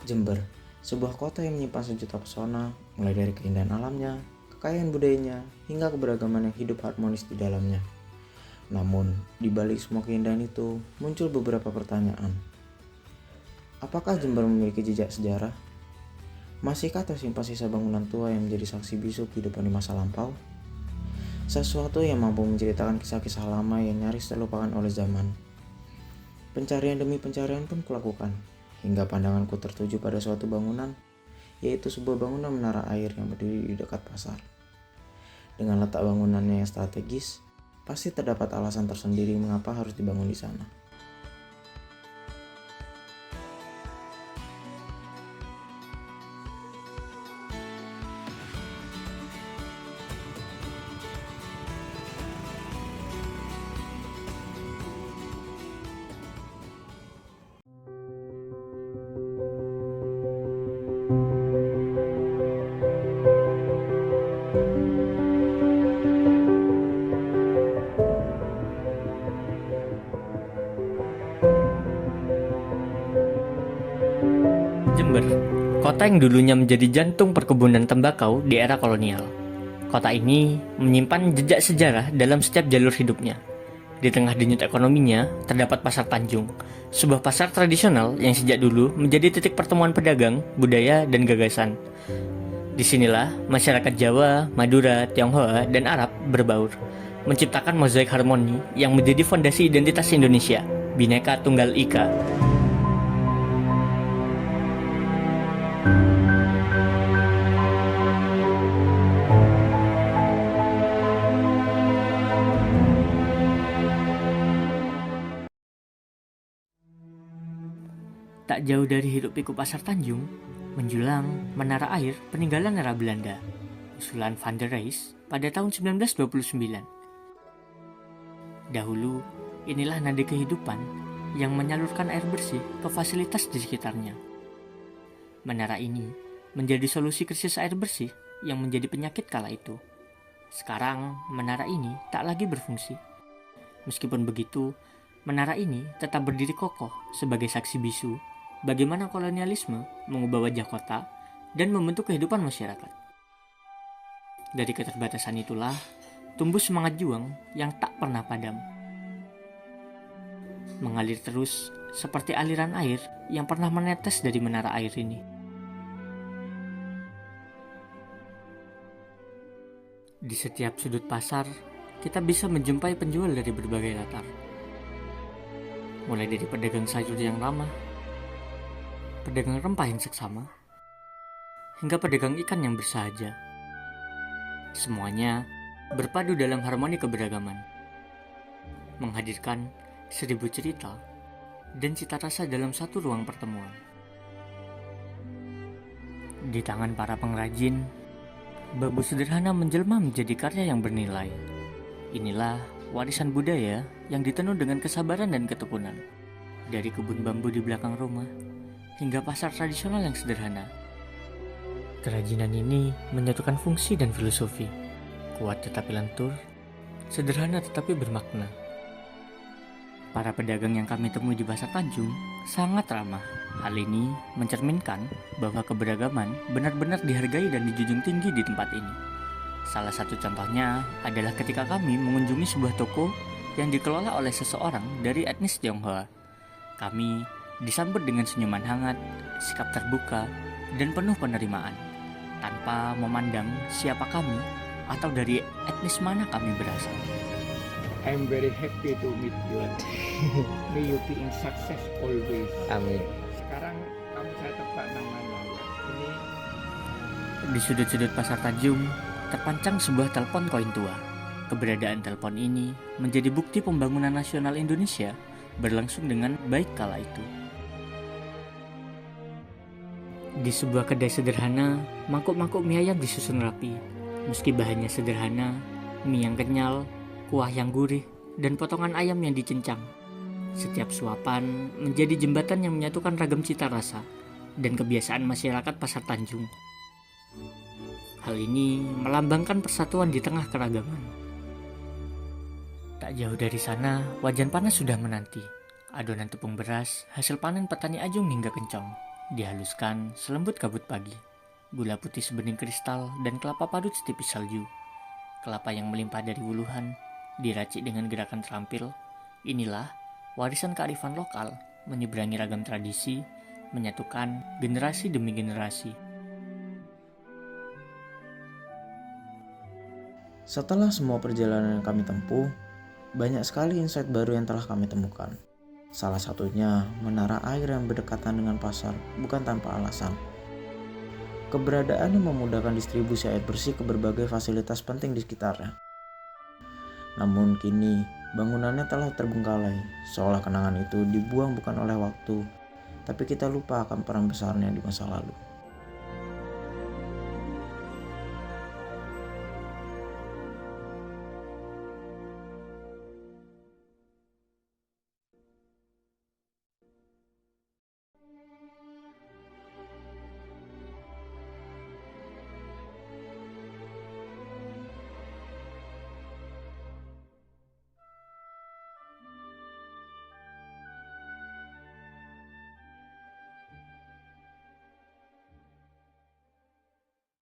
Jember, sebuah kota yang menyimpan sejuta pesona, mulai dari keindahan alamnya, kekayaan budayanya, hingga keberagaman yang hidup harmonis di dalamnya. Namun, di balik semua keindahan itu, muncul beberapa pertanyaan. Apakah Jember memiliki jejak sejarah? Masihkah tersimpan sisa bangunan tua yang menjadi saksi bisu kehidupan di masa lampau? Sesuatu yang mampu menceritakan kisah-kisah lama yang nyaris terlupakan oleh zaman. Pencarian demi pencarian pun kulakukan, hingga pandanganku tertuju pada suatu bangunan, yaitu sebuah bangunan menara air yang berdiri di dekat pasar. Dengan letak bangunannya yang strategis, pasti terdapat alasan tersendiri mengapa harus dibangun di sana. Jember, kota yang dulunya menjadi jantung perkebunan tembakau di era kolonial. Kota ini menyimpan jejak sejarah dalam setiap jalur hidupnya. Di tengah denyut ekonominya, terdapat Pasar Tanjung, sebuah pasar tradisional yang sejak dulu menjadi titik pertemuan pedagang, budaya, dan gagasan. Disinilah masyarakat Jawa, Madura, Tionghoa, dan Arab berbaur, menciptakan mozaik harmoni yang menjadi fondasi identitas Indonesia, Bhinneka Tunggal Ika. Tak jauh dari hiruk-pikuk Pasar Tanjung, menjulang menara air peninggalan era Belanda, usulan Van der Rijs pada tahun 1929. Dahulu, inilah nadi kehidupan yang menyalurkan air bersih ke fasilitas di sekitarnya. Menara ini menjadi solusi krisis air bersih yang menjadi penyakit kala itu. Sekarang, menara ini tak lagi berfungsi. Meskipun begitu, menara ini tetap berdiri kokoh sebagai saksi bisu bagaimana kolonialisme mengubah wajah kota dan membentuk kehidupan masyarakat. Dari keterbatasan itulah tumbuh semangat juang yang tak pernah padam. Mengalir terus seperti aliran air yang pernah menetes dari menara air ini. Di setiap sudut pasar, kita bisa menjumpai penjual dari berbagai latar. Mulai dari pedagang sayur yang ramah, pedagang rempah yang seksama, hingga pedagang ikan yang bersahaja. Semuanya berpadu dalam harmoni keberagaman, menghadirkan 1000 cerita dan cita rasa dalam satu ruang pertemuan. Di tangan para pengrajin, bambu sederhana menjelma menjadi karya yang bernilai. Inilah warisan budaya yang ditenun dengan kesabaran dan ketekunan. Dari kebun bambu di belakang rumah, hingga pasar tradisional yang sederhana. Kerajinan ini menyatukan fungsi dan filosofi, kuat tetapi lentur, sederhana tetapi bermakna. Para pedagang yang kami temui di Pasar Tanjung sangat ramah. Hal ini mencerminkan bahwa keberagaman benar-benar dihargai dan dijunjung tinggi di tempat ini. Salah satu contohnya adalah ketika kami mengunjungi sebuah toko yang dikelola oleh seseorang dari etnis Tionghoa. Kami disambut dengan senyuman hangat, sikap terbuka, dan penuh penerimaan, tanpa memandang siapa kami atau dari etnis mana kami berasal. I'm very happy to meet you. May you be in success always. Amin. Sekarang kamu saya tebak namanya ya. Ini Di sudut-sudut Pasar Tanjung, terpancang sebuah telepon koin tua. Keberadaan telepon ini menjadi bukti pembangunan nasional Indonesia berlangsung dengan baik kala itu. Di sebuah kedai sederhana, mangkuk-mangkuk mie ayam disusun rapi. Meski bahannya sederhana, mie yang kenyal, kuah yang gurih, dan potongan ayam yang dicincang. Setiap suapan menjadi jembatan yang menyatukan ragam cita rasa dan kebiasaan masyarakat Pasar Tanjung. Hal ini melambangkan persatuan di tengah keragaman. Tak jauh dari sana, wajan panas sudah menanti. Adonan tepung beras, hasil panen petani Ajung hingga Kencong. Dihaluskan selembut kabut pagi, gula putih sebening kristal, dan kelapa parut setipis salju. Kelapa yang melimpah dari Wuluhan, diracik dengan gerakan terampil. Inilah warisan kearifan lokal, menyeberangi ragam tradisi, menyatukan generasi demi generasi. Setelah semua perjalanan yang kami tempuh, banyak sekali insight baru yang telah kami temukan. Salah satunya menara air yang berdekatan dengan pasar bukan tanpa alasan. Keberadaannya memudahkan distribusi air bersih ke berbagai fasilitas penting di sekitarnya. Namun kini bangunannya telah terbengkalai, seolah kenangan itu dibuang bukan oleh waktu, tapi kita lupa akan peran besarnya di masa lalu.